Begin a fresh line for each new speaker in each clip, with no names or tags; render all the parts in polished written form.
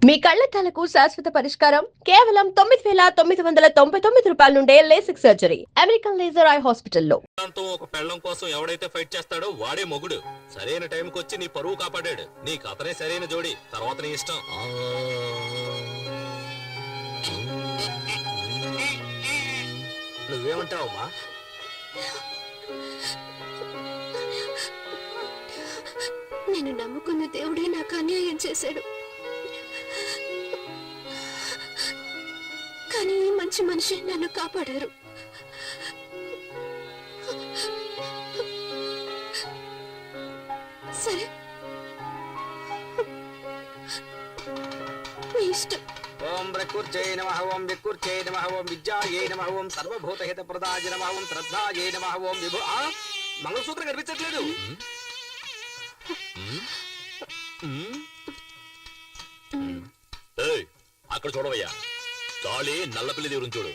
మీ కళ్లద్దాలకు శాశ్వత పరిష్కారం కేవలం 9,999 రూపాయల నుండే LASIK surgery American laser eye హాస్పిటల్లో.
ఒక పెళ్ళం కోసం ఎవడైతే ఫైట్ చేస్తాడో వాడే మొగుడు. సరైన టైంకి వచ్చి నీ పరువు కాపాడాడు. నీకు అతనే సరైన జోడి, తర్వాత నీ ఇష్టం. నువ్వేమంటావమ్మా?
నేను నమ్ముకున్న దేవుడే నాకు అన్యాయం చేశాడు. కానీ ఈ మంచి మనిషి నన్ను కాపాడారు. సరే, మీ ఇష్టం.
ఓం ప్రకృత్యై నమః, ఓం వికృత్యై నమః, ఓం విద్యాయై నమః, ఓం సర్వభూతహిత ప్రదాయ నమః, ఓం శ్రద్ధాయై నమః, ఓం విభు. మంగళసూత్రం కనిపించట్లేదు.
అక్కడ చూడవయ్యా, తాళి నల్లపిల్లి దేవుని చూడు.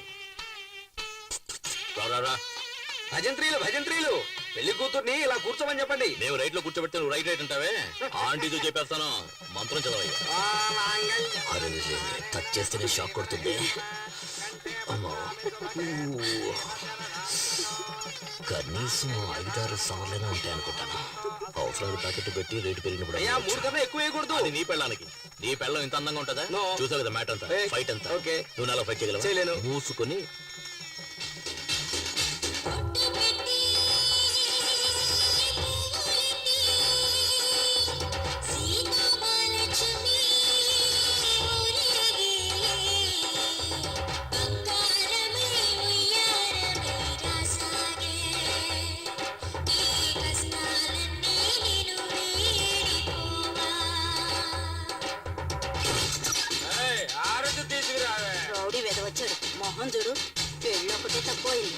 భజంత్రీలు భజంత్రీలు, పెళ్లి కూతుర్ని ఇలా కూర్చోమని చెప్పండి.
నేను రైట్ లో కూర్చోబెడితే నువ్వు రైట్ అంటావే. ఆంటీతో చెప్పేస్తాను, మంత్రం చదవయ్యా. అరే టచ్ చేస్తేనే షాక్ కొడుతుంది. అమ్మా, కనీసం 5-6 సార్లైనా ఉంటాయి అనుకుంటాను. అవసరాలు ప్యాకెట్ పెట్టి రేటు పెరిగినప్పుడు
3 కన్నా ఎక్కువ వేయకూడదు.
నీ పెళ్ళానికి. నీ పెళ్ళం ఇంత అందంగా ఉంటుందా? చూసావు కదా మ్యాటర్ అంతా, ఫైట్ అంతా. నువ్వు నాలో ఫైట్ చేయగలవా? మూసుకొని
మొహం చూడు, పెళ్ళి ఒకటే తక్కువైంది.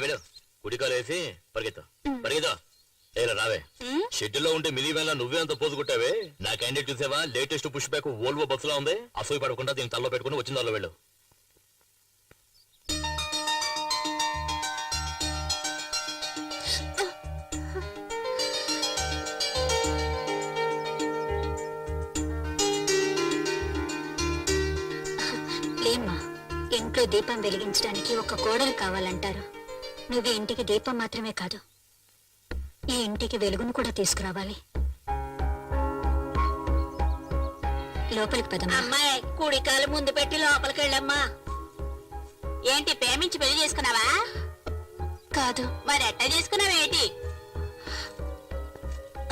వెళ్ళు, కుడికాలు వేసి పరిగెత్తా పరిగెత్తా. ఏరా రావే, షెడ్యూల్లో ఉంటే మినీ వ్యాన్ లా నువ్వే అంత పోజు కొట్టావే. నా క్యాండిడేట్ చూసావా? లేటెస్ట్ పుష్ బ్యాక్ వోల్వో బస్సులా ఉంది. అసూయ పడకుండా దీన్ని తల్లో పెట్టుకుని వచ్చిన దానిలో వెళ్ళు.
లేమ్మా, ఇంట్లో దీపం వెలిగించడానికి ఒక కోడలు కావాలంటారు. నువ్వు ఇంటికి దీపం మాత్రమే కాదు, ఈ ఇంటికి వెలుగును కూడా తీసుకురావాలి. లోపలికి పదమ్మా.
అమ్మాయి, కుడికాలు ముందు పెట్టి లోపలికి వెళ్ళమ్మా. ఏంటి, ప్రేమించి పెళ్లి చేసుకున్నావా?
కాదు.
మరి ఎట్ట చేసుకున్నావేంటి?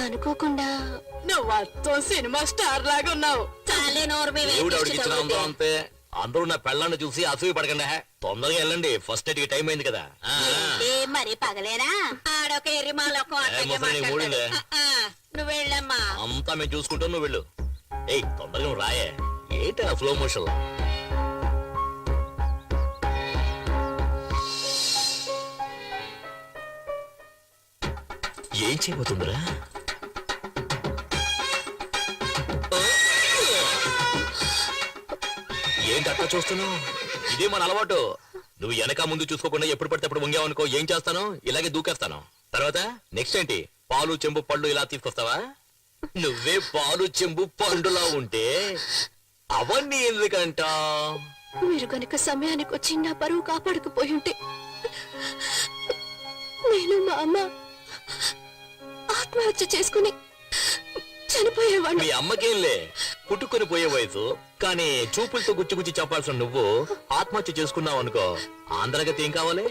అనుకోకుండా.
నువ్వు సినిమా స్టార్ లాగా ఉన్నావు. చాలే నోరు మీద.
అంతే, అందరూ నా పెళ్ళాన్ని చూసి అసూయ పడకండి. తొందరగా వెళ్ళండి, ఫస్ట్ నైట్ కి టైం అయింది కదా.
మరి పగలేనా? ఆడొక ఎర్రిమాలొక నువ్వు వెళ్ళమ్మా.
అంతా మేము చూసుకుంటాం, నువ్వు వెళ్ళు. ఏయ్ తొందరగా నువ్వు రాయే. ఏంటి ఆ స్లో మోషన్? ఏం చేయబోతుందిరా? ఏంటి అట్లా చూస్తున్నావు? ఇదే మన అలవాటు. నువ్వు వెనక ముందు చూసుకోకుండా ఎప్పుడు పడితే అప్పుడు వంగావనుకో, ఏం చేస్తాను? ఇలాగే దూకేస్తాను. తర్వాత నెక్స్ట్ ఏంటి? పాలు చెంబు పళ్ళు ఇలా తీసుకొస్తావా? నువ్వే పాలు చెంబు పండులా ఉంటే అవన్నీ ఎందుకంట?
మీరు గనుక సమయానికి వచ్చి నా పరువు కాపాడకపోయి ఉంటే నేను మా అమ్మ ఆత్మహత్య చేసుకుని చనిపోయేవాడిని.
మీ అమ్మకేంలే పుట్టుకొని పోయే వయసు, కానీ చూపులతో గుచ్చి గుచ్చి చెప్పాల్సిన నువ్వు ఆత్మహత్య చేసుకున్నావు అనుకో, ఆంధ్రగతి ఏం కావాలి?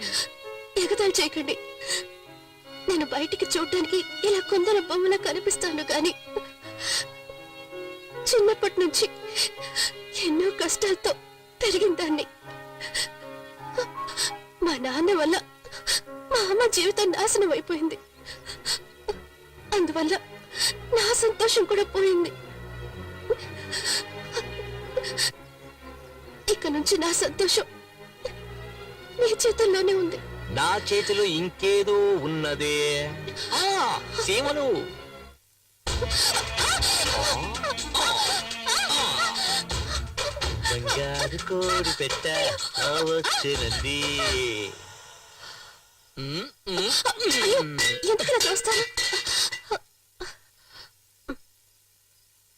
ఎగతాళి చేయకండి. నేను బయటికి చూడడానికి ఇలా కొందర బొమ్మలా కనిపిస్తాను కానీ చిన్నప్పటి నుంచి ఎన్నో కష్టాలతో పెరిగిన దాన్ని. మా నాన్న వల్ల మా అమ్మ జీవితం నాశనం అయిపోయింది. అందువల్ల నా సంతోషం కూడా పోయింది. ఇక నుంచి నా సంతోషం నీ చేతుల్లోనే ఉంది.
నా చేతిలో ఇంకేదో ఉన్నదే. ఆ సీమలు. బంగారు కోడి పెట్ట వచ్చినది.
ఎందుకు ఇలా చూస్తారు?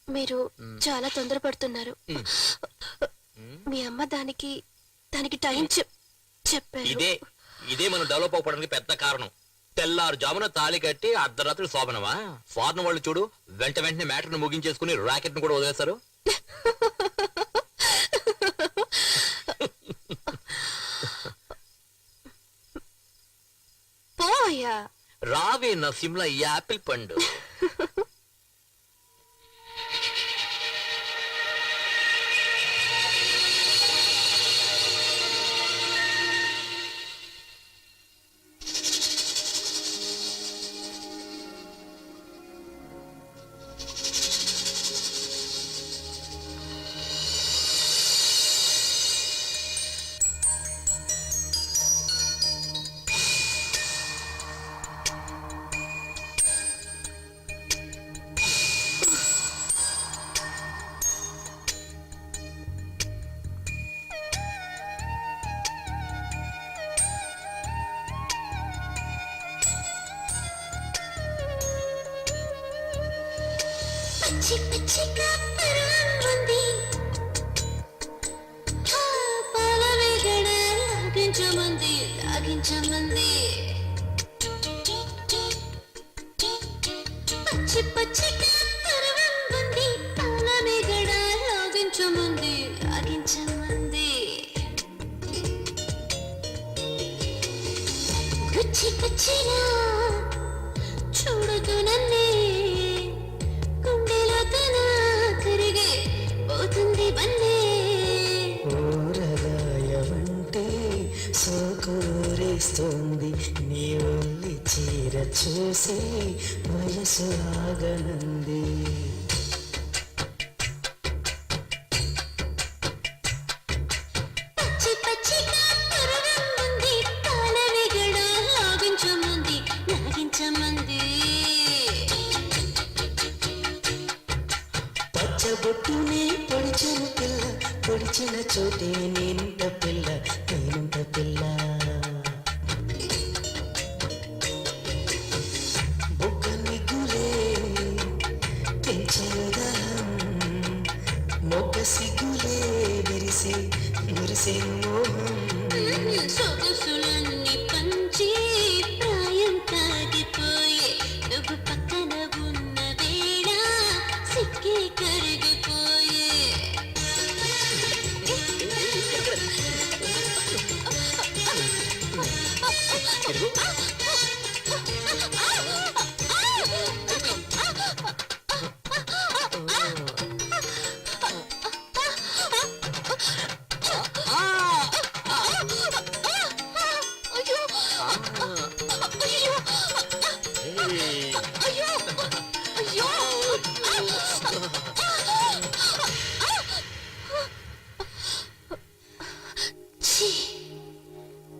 మీరు చాలా తొందరపడుతున్నారు. మీ అమ్మ దానికి టైం చెప్పారు.
ఇదే మనం డెవలప్ అవ్వడానికి పెద్ద కారణం. తెల్లారు జామున తాళి కట్టి అర్ధరాత్రి శోభనమా? ఫారెన్ వాళ్ళు చూడు, వెంటనే మ్యాటర్ ను ముగించేసుకుని రాకెట్ ను కూడా వదిలేస్తారు.
పోయా
రావే నా సిమ్లా యాపిల్ పండు.
పచ్చి పచ్చిగా పరాంగుంది పాలవేగడ లాగించమంది పచ్చి పచ్చిగా పరాంగుంది పాలవేగడ లాగించమంది గుచ్చి గుచ్చిగా చూడదు నన్నే
ఊరగాయమంటే సోకూరేస్తుంది నీ ఒళ్ళి చీర చూసి వయసు ఆగనంది. పచ్చబొట్టునే పొడిచెను పిల్ల, పొడిచిన చోటే నేనుంట పిల్ల. బొగ్గ నిగులే పెంచేదహం, మొగ్గ సిగులే విరిసే మురిసే మోహం.
సొగసులన్నీ పంచి ప్రాయం తాగిపోయే నువ్వు పక్కన ఉన్న వేళ సిక్కి కరిగిపోయే.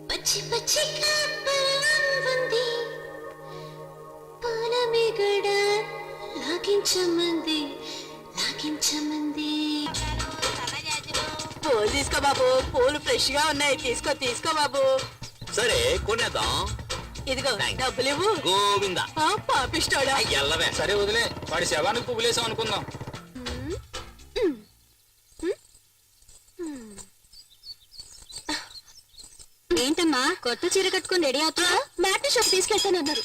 పచ్చి పచ్చిగా పరాంగుంది పాలమేగడ లాగించమంది.
పూలు తీసుకో బాబు, పూలు ఫ్రెష్ గా ఉన్నాయి. తీసుకో బాబు.
సరే కొనేద్దాం.
ఇదిగో
Thanks.
డబ్బులు ఇవ్వు.
గోవిందా.
పాపిస్తాడా?
ఎల్లవే.
సరే వదిలే, వాడి శవానికి పువ్వులేసాం అనుకుందాం.
ఏంటమ్మా కొత్త చీర కట్టుకుని రెడీ అవుతున్నా?
మ్యాట్ని షోకి తీసుకెళ్తానన్నారు.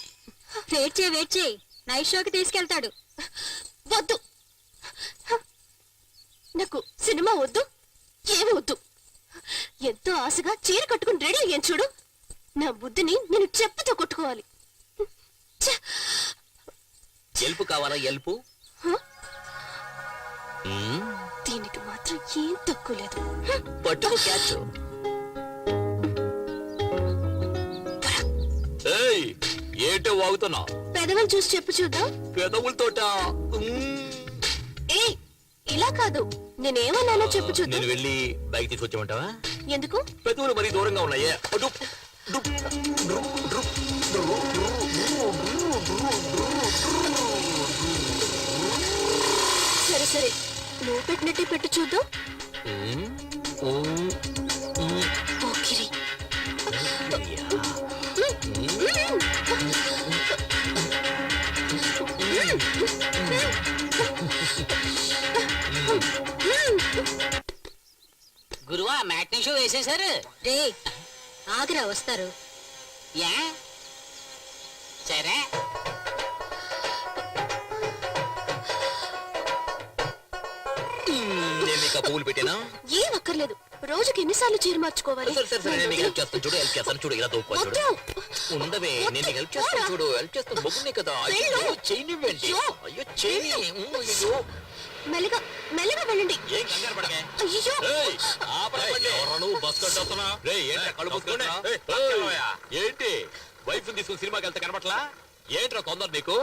వెయిట్ చేయి నైట్ షోకి తీసుకెళ్తాడు.
వద్దు, నాకు సినిమా వద్దు, ఏమి వద్దు. ఎంతో ఆశగా చీర కట్టుకుని రెడీ అయ్యాను చూడు. నా బుద్ధిని నేను చెప్పుతో కొట్టుకోవాలి. ఛ!
ఎల్పు కావాలా ఎల్పు?
హ?
మ్మ్.
దీనికి మాత్రం ఏం తక్కువ లేదు.
పట్టుకు క్యాచ్. ఏయ్, ఏంటో వాగుతున్నా?
పెదవులు చూసి చెప్పు చూద్దాం.
పెదవులతోట
ఏ ఇలా కాదు, నేనేమన్నానో చెప్పు చూద్దాం.
నేను వెళ్ళి బైక్ తీసుకొచ్చామంటావా?
ఎందుకు?
పెదవులు మరీ దూరంగా ఉన్నాయే. అటు.
సరే సరే, నువ్వు పెట్టినట్టే పెట్టు చూద్దాం.
మ్మ్. మ్మ్. మ్మ్.
పోకిరి.
గురువా మ్యాట్నీ షో వేసేశారు.
రే ఆగ్రా వస్తారు.
యా సరే
నేను నీకు ఆ పువ్వులు పెట్టానా?
ఏం అక్కర్లేదు, రోజుకి ఎన్నిసార్లు చీర మార్చుకోవాలి?
సరే సరే సరే, నేను నీకు హెల్ప్ చేస్తాను చూడు, హెల్ప్ చేస్తాను చూడు, ఇలా దూకోవాలి చూడు.
వద్దు.
ఉండవే, నేను నీకు హెల్ప్ చేస్తాను చూడు, హెల్ప్ చేస్తాను. మొగ్గునే కదా. అయ్యో చేయనివ్వండి. అయ్యో చేయని. అయ్యో
మెల్లగా మెల్లగా వెళ్ళండి.
ఏం కంగారు పడకే.
అయ్యో,
ఏయ్, ఆపరా బండి. ఎవరా నువ్వు బస్ కట్టొస్తున్నా? రేయ్, ఏంట్రా కళ్ళు మూసుకుంటున్నా? ఏంటి వైఫ్ తీసుకుని సినిమాకి వెళ్తే కనపట్లా? ఏంట్రా తొందర నీకు?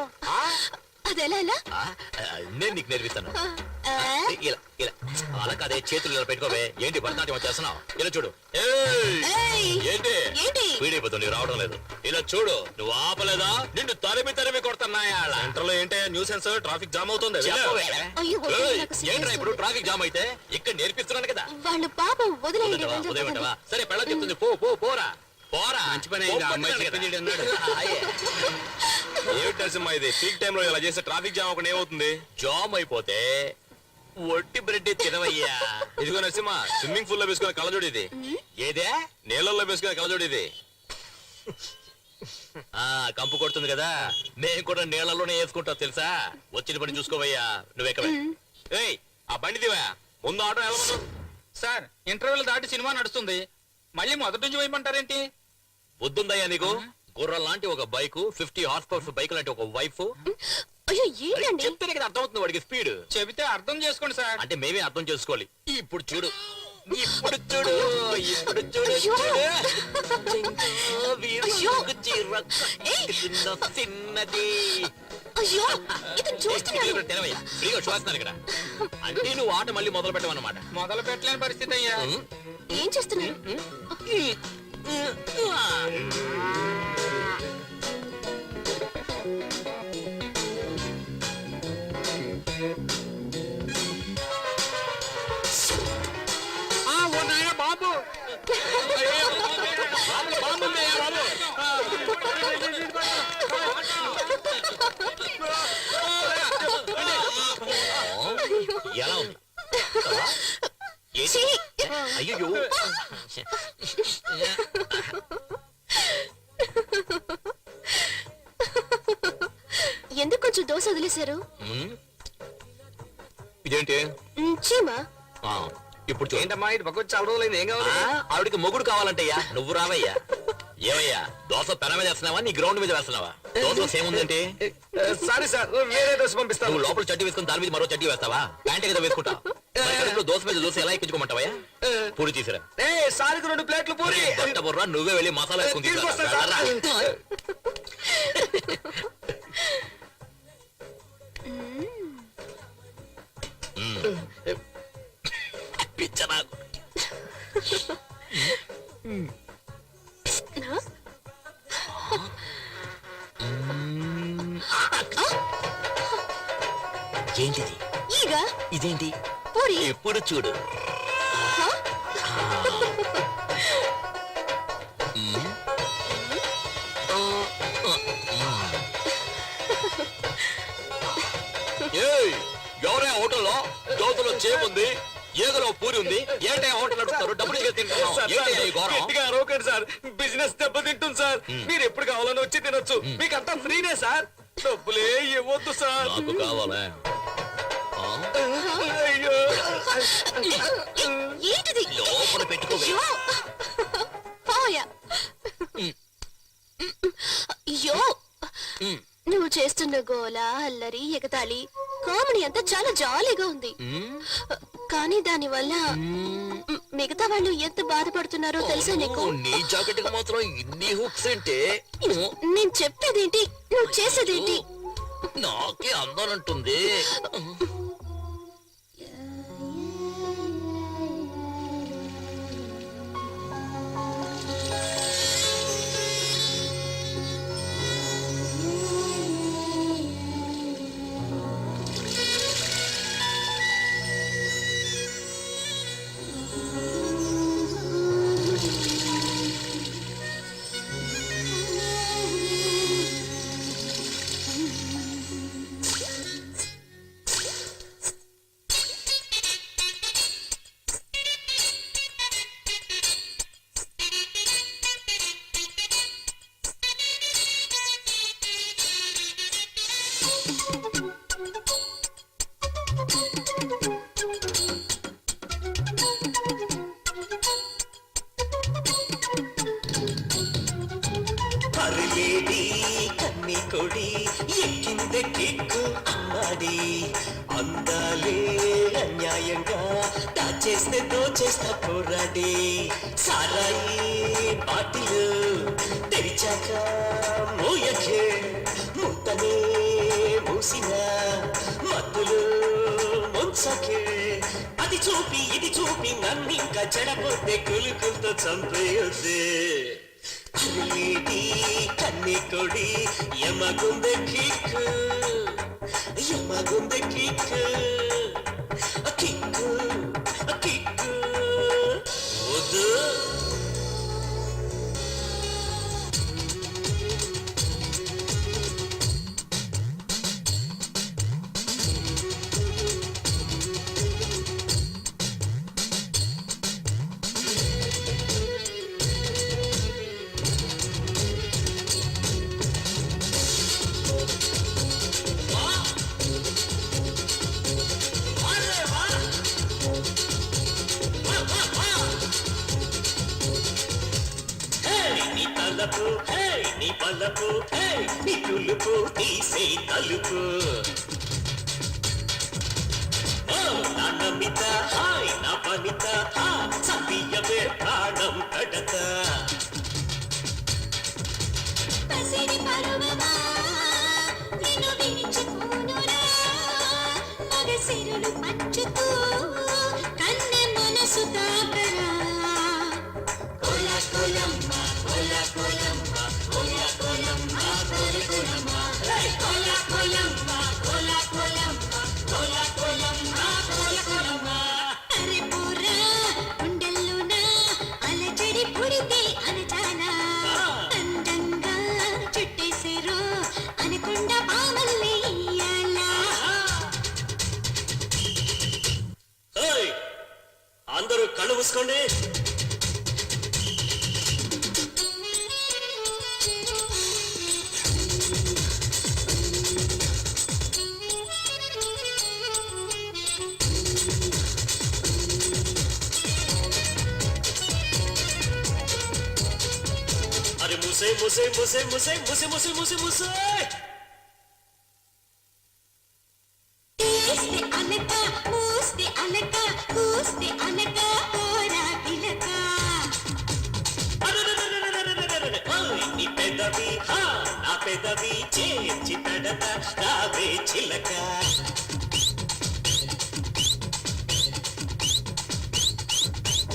అది ఎలా ఎలా?
ఆ, నేను నీకు నేర్పిస్తాను.
ఆ,
ఇలా ఇలా అలా కాదే, చేతులు ఇలా పెట్టుకోవే. ఏంటి భరతనాట్యం చేస్తున్నావు? ఇలా చూడు. ఏయ్,
ఏయ్,
ఏంటి
ఏంటి?
పీడిపోతుంది, రావడం లేదు. ఇలా చూడు, నువ్వు ఆపలేదా నిన్ను తరిమి కొడుతున్నాయా?
సెంటర్ లో ఏంటి న్యూసెన్స్, ట్రాఫిక్ జామ్ అవుతుంది.
చెప్పవే.
అయ్యో, వద్దు,
ఏయ్,
నాకు సిగ్గేస్తుంది.
ఏంట్రా ఇప్పుడు ట్రాఫిక్ జామ్ అయితే? ఇక్కడ నేర్పిస్తున్నాను కదా.
వాళ్ళు పాపం వదిలేయండి.
వదిలేవా?
వెళ్దాం,
ఉదయమంటావా?
పదండి.
సరే పెళ్ళ చెప్తుంది, పో పో పోరా పోరా.
మంచి పని అయింది, ఆ అమ్మాయి
పో,
చెప్పింది
కదా.
అన్నాడు.
అయ్యే.
ఏమిటి నరసింహ ఇది పీక్ టైం లో ఇలా చేస్తే ట్రాఫిక్ జామ్ ఒకటి ఏమవుతుంది?
జామ్ అయిపోతే ఒట్టి బ్రెడ్ తినవయ్యా.
ఇదిగో నరసింహ, స్విమ్మింగ్ పూల్ లో వేసుకునే కళ్ళజోడు ఇది.
ఏదే?
నీళ్ళల్లో వేసుకునే కళ్ళజోడు ఇది.
ఆ కంపు కొడుతుంది కదా, మేము కూడా నీళ్ళలోనే వేసుకుంటాం తెలుసా. వచ్చిన పని చూసుకోవయ్యా, నువ్వెక్కవే.
ఏయ్, ఆ బండి దివా, ముందు ఆటో వెళ్ళమను.
సార్ ఇంటర్వెల్ దాటి సినిమా నడుస్తుంది, మళ్ళీ మొదటి నుంచి వేయమంటారేంటి?
బుద్ధుందయ్యా నీకు? గుర్రం లాంటి ఒక బైక్, 50 హార్స్ పవర్స్ బైక్ లాంటి ఒక వైఫ్.
అయ్యో ఏంటండి?
చెప్తేనే కదా అర్థమవుతుంది వాడికి స్పీడ్.
చెబితే అర్థం చేసుకోండి సార్.
అంటే మేమే అర్థం చేసుకోవాలి. ఇప్పుడు చూడు, ఇప్పుడు చూడు, ఇప్పుడు చూడు,
అయ్యో.
చూడు. వీరుకు చీర కట్టుకున్న చిన్నది.
అయ్యో, ఇతను చూస్తున్నాడు.
ఇక్కడ తెరవయ్యా, ఫ్రీగా చూస్తున్నాను ఇక్కడ. అంటే నువ్వు ఆట మళ్ళీ మొదలు పెట్టమన్నమాట.
మొదలు పెట్టలేని పరిస్థితి అయ్యా.
ఏం చేస్తున్నారు?
ఓ నాయనా బాబు,
లోపల బాంబు ఉందయ్యా బాబు. ఎలా ఉంది?
ఛీ!
అయ్యో,
ఎందుకు కొంచెం దోశ వదిలేశారు?
ఇదేంటి?
చీమా.
ఆ, ఇప్పుడు చూడు.
ఏంటమ్మా ఇటు పక్క వచ్చి చాలా రోజులైంది, ఏం కావాలి?
ఆవిడికి మొగుడు కావాలంటయ్యా, నువ్వు రావయ్యా. ఏమయ్యా, దోశ పెన మీద వేస్తున్నావా నీ గ్రౌండ్ మీద వేస్తున్నావా? దోశ సేమ్ ఉందంటే
సారీ సార్, వేరే డ్రెస్ పంపిస్తాను.
నువ్వు లోపల చడ్డీ వేసుకుని దాని మీద మరో చడ్డీ వేస్తావా? ప్యాంటే కదా వేసుకుంటా. దోశ మీద దోశ ఎలా ఎక్కించుకోమంటావా? పూరి తీసిరా.
ఏ సారికి 2 ప్లేట్లు పూరి.
బుర్రా, నువ్వే వెళ్ళి మసాలా వేసుకుని తీసుకురా.
తీసుకొస్తాను సార్.
వెళ్ళరా. పిచ్చ నాకు. ఏంటిది?
ఈగ.
ఇదేంటి?
పూరి.
ఎప్పుడు చూడు. ఏయ్, ఎవరే హోటల్లో దోశలో చేముంది, ఏదో పూరి ఉంది ఏంటో హోటల్ నడుపుతారు డబ్బులు ఇచ్చి తింటున్నావు. ఏంటయ్యా ఈ ఘోరం?
గట్టిగా అరవకండి సార్, బిజినెస్ దెబ్బతింటుంది సార్. మీరు ఎప్పుడు కావాలని వచ్చి తినొచ్చు, మీకంతా ఫ్రీనే సార్, డబ్బులే ఇవ్వద్దు సార్.
నాకు కావాలా ఆ?
అయ్యో
ఏంటిది
లోపల పెట్టుకోవే.
అయ్యో పోయా. అయ్యో నువ్వు చేస్తున్న గోల అల్లరి ఎగతాళి కామెడీ అంతా చాలా జాలీగా ఉంది. కానీ దాని వల్ల మిగతా వాళ్ళు ఎంత బాధపడుతున్నారో తెలుసా నీకు?
నీ జాకెట్ కి మాత్రం ఇన్ని హుక్స్ అంటే
నేను చెప్పేదేంటి నువ్వు చేసేదేంటి?
నాకే అందాలంటుంది.
అరలేడి కన్ని కొడి ఎక్కిందే కిక్కు అమ్మాడి అందాలే అన్యాయంగా దాచేస్తే దోచేస్తా పోరాడి సారాయి బాటిలు తెరిచాక మోయకే ముత్తనే మూసిన మత్తులు ముంచకే అది చూపి ఇది చూపి నన్నింకా చెడపోతే కులుకులతో చంపేయొద్దే అరలేడి కన్ని కొడి యమగుందె కిక్కు యమగుందె కిక్కు కిక్కు కిక్కు వద్దు. నీ తలపు నీ పలపు నీ తులుపు తీసే తలుపు నా నమిత నా పనిత సతీయమే ప్రాణం కడత
పసిడి పరువమా నిన్ను విడిచిపోనురా మగసిరులు పంచుతూ కన్నె మనసు తాకరా కోలా కోలమ్మ కోలా కోలమ్మ కోలా కోలమ్మ కోలా కోలమ్మ కోలా కోలమ్మ కోలా కోలమ్మ కోలా కోలమ్మ కోలా కోలమ్మ అరే పోరా గుండెల్లోనా అలజడి పుడితే అనచానా అందంగా చుట్టేసేరో అనకుండా పామల్లే ఇయ్యాలా.
అందరూ కళ్ళు మూసుకోండి. అరే ముసే ముసే ముసే ముసే ముసే ముసే ముసే ముసే
తీస్తే అనక మూస్తే అనక కూస్తే అనక పోరా పిలక
నీ పెదవి నా పెదవి చేర్చి పెడత రావే చిలక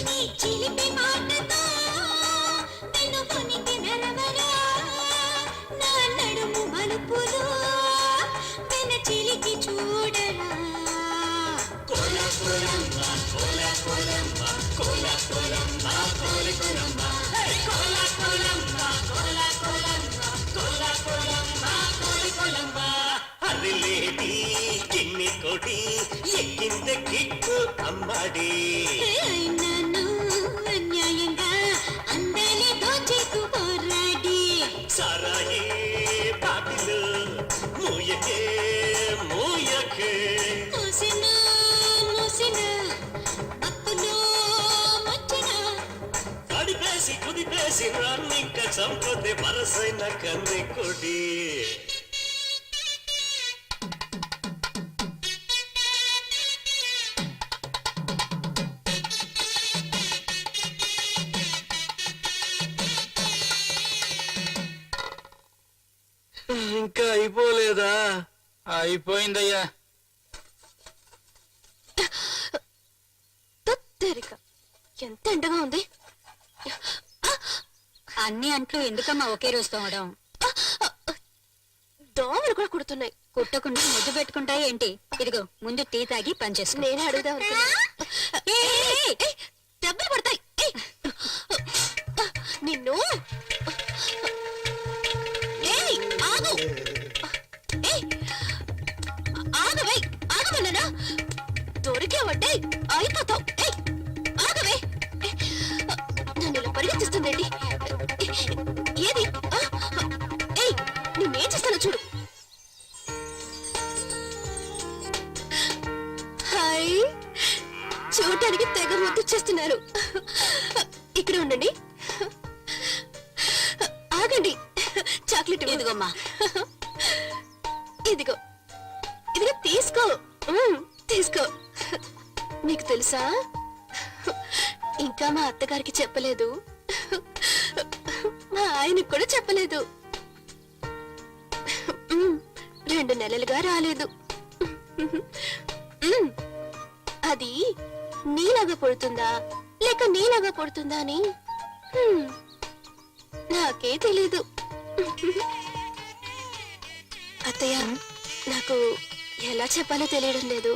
నీ చిలిపి మాటతో నన్ను కొనికి నరవరా నా నడుము మలుపులు వెన చిలికి చూడరా
కోలా కోలమ్మ కోలా కోలమ్మ కోలా కోలమ్మ కోలా కోలమ్మ కోలా కోలమ్మ కోలా కోలమ్మ కోలా కోలమ్మ కోలా కోలమ్మ అరలేడి కిన్ని కొడి ఎక్కిందే కిక్కు అమ్మాడి ఇంకా చంపదే వరసైన కన్నె కొడి
ఇంకా అయిపోలేదా?
అయిపోయిందయ్యా.
తత్తరిక ఎంత ఎండగా ఉంది.
అన్ని అంట్లు ఎందుకమ్మా ఒకే రోజు తోమడం?
దోమలు కూడా కుడుతున్నాయి.
కుట్టకుండా ముద్దు పెట్టుకుంటాయి ఏంటి? ఇదిగో ముందు టీ తాగి పని చేసుకో.
నేనే అడుగుదాం అనుకున్నా. ఏయ్, దెబ్బలు పడతాయి. ఏయ్, నిన్ను ఏయ్, ఆగు. ఏయ్, ఆగవే, ఆగమన్నానా? దొరికావంటే అయిపోతావు. ఏయ్, ఆగవే. నన్ను ఇలా పరిగెత్తిస్తుందండి. ఏది? ఏయ్, నేనేం చేస్తానో చూడు. హాయ్, చూడటానికి తెగ ముద్దు చేస్తున్నారు. ఇక్కడ ఉండండి. ఆగండి. చాక్లెట్
ఇదిగోమ్మా.
ఇదిగో, ఇదిగో తీసుకో. తీసుకో. మీకు తెలుసా, ఇంకా మా అత్తగారికి చెప్పలేదు, మా ఆయనకు కూడా చెప్పలేదు. 2 నెలలుగా రాలేదు. అది నీలాగా పుడుతుందా లేక నీలాగా పుడుతుందా అని నాకే తెలీదు. అత్తయ్య, నాకు ఎలా చెప్పాలో తెలియడం లేదు,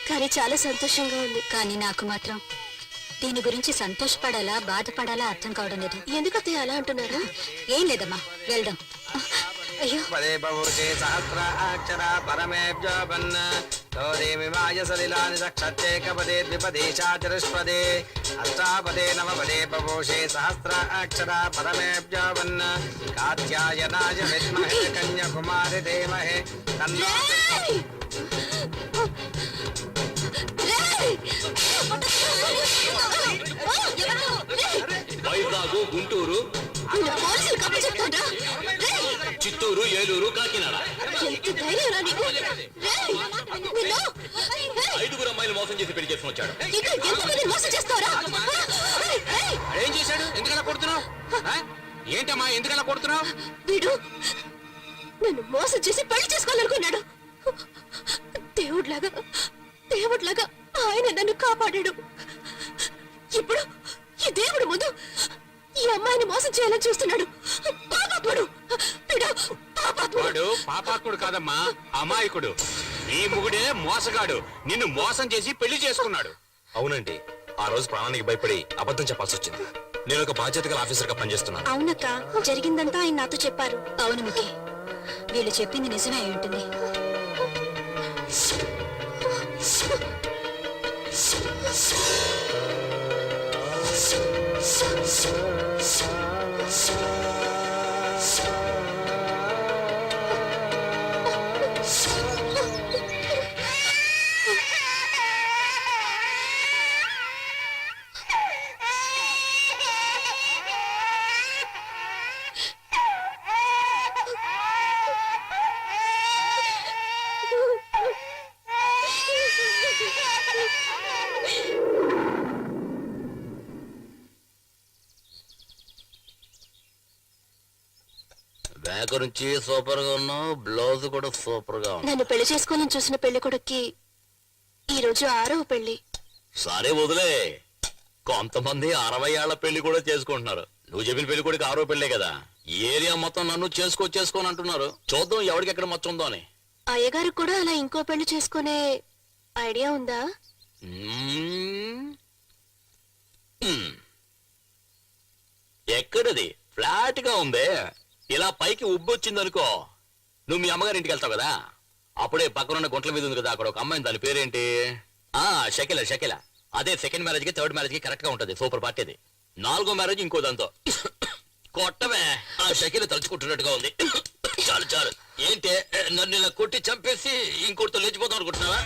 కానీ చాలా సంతోషంగా ఉంది.
కానీ నాకు మాత్రం దీని గురించి సంతోషపడాలా బాధపడాలా అర్థం కావడం లేదు.
ఎందుకు అత్తయ్య అలా అంటున్నారు?
ఏం లేదమ్మా, వెళ్దాం. అయ్యో,
పదే బహుశే సహస్రాక్షర పరమేభ్యోపన్న తోదేమిమాయ సలిలాని సక్షత్యేకపదే ద్విపదే చాచరుష్పదే అష్టాపదే నవపదే బహుశే సహస్రాక్షర పరమేభ్యోపన్న కాత్యాయనాయ విద్మహే కన్యాకుమారి ధీమహి తన్నో
రేయ్! రేయ్!
వైజాగ్, గుంటూరు,
నిన్ను పోలీసులు కప్పచెప్తాడ్రా. రేయ్!
చిత్తూరు, ఏలూరు, కాకినాడ
ఎంత ధైర్యంరా నీకు? రేయ్! నిన్ను! రేయ్!
5 అమ్మాయిలు మోసం చేసి పెళ్లి చేసుకుని వచ్చాడు.
ఇంకా ఎంతమంది మోసం చేస్తావురా? రేయ్! రేయ్!
ఏం చేశాడు? ఎందుకలా కొడుతున్నావు? ఏంటమ్మా ఎందుకలా కొడుతున్నావు?
వీడు నన్ను మోసం చేసి పెళ్లి చేసుకోవాలనుకున్నాడు. దేవుడ్లాగా దేవుడ్లాగా ఆయన నన్ను కాపాడాడు. ఇప్పుడు ఈ దేవుడు ముందు ఈ అమ్మాయిని మోసం చేయాలని చూస్తున్నాడు. పాపాత్ముడు వీడు, పాపాత్ముడు.
వాడు పాపాత్ముడు కాదమ్మా, అమాయకుడు. నీ మొగుడే మోసగాడు. నిన్ను మోసం చేసి పెళ్లి చేసుకున్నాడు.
అవునండి, ఆ రోజు ప్రాణానికి భయపడి అబద్ధం చెప్పాల్సి వచ్చింది. నేను ఒక బాధ్యత గల ఆఫీసర్ గా పనిచేస్తున్నాను.
అవునక్క, జరిగిందంతా ఆయన నాతో చెప్పారు.
అవును ముఖి, వీళ్ళు చెప్పింది నిజమే అయి ఉంటుంది.
బ్యాక్ నుంచి సూపర్ గా ఉన్నావు, బ్లౌజ్ కూడా సూపర్ గా ఉంది.
నన్ను పెళ్లి చేసుకోవాలని చూసిన పెళ్లి కొడుక్కి ఈ రోజు 6వ పెళ్లి.
సరే వదిలే, కొంతమంది 60 ఏళ్ల పెళ్లి కూడా చేసుకుంటున్నారు. నువ్వు చెప్పిన పెళ్లి కొడుకు 6వ పెళ్లే కదా. ఈ ఏరియా మొత్తం నన్ను చేసుకోని అంటున్నారు. చూద్దాం ఎవరికి ఎక్కడ మచ్చుందో అని.
అయ్యగారు కూడా అలా ఇంకో పెళ్లి చేసుకునే ఐడియా ఉందా?
ఎక్కడది? ఫ్లాట్ గా ఉందే. ఇలా పైకి ఉబ్బొచ్చిందనుకో, నువ్వు మీ అమ్మగారి ఇంటికి వెళ్తావు కదా, అప్పుడే పక్కనున్న గుంట్ల మీద ఉంది కదా, అక్కడ ఒక అమ్మాయి, దాని పేరేంటి? షకిల. అదే సెకండ్ మ్యారేజ్ కి థర్డ్ మ్యారేజ్ కి కరెక్ట్ గా ఉంటది. సూపర్ పార్టీ అది. 4వ మ్యారేజ్ ఇంకో దాంతో. కొట్టమే, ఆ షకిల తలుచుకుంటున్నట్టుగా ఉంది. చాలు ఏంటే, నన్ను ఇలా కొట్టి చంపేసి ఇంకోటితో లేచిపోతాం అనుకుంటున్నావా?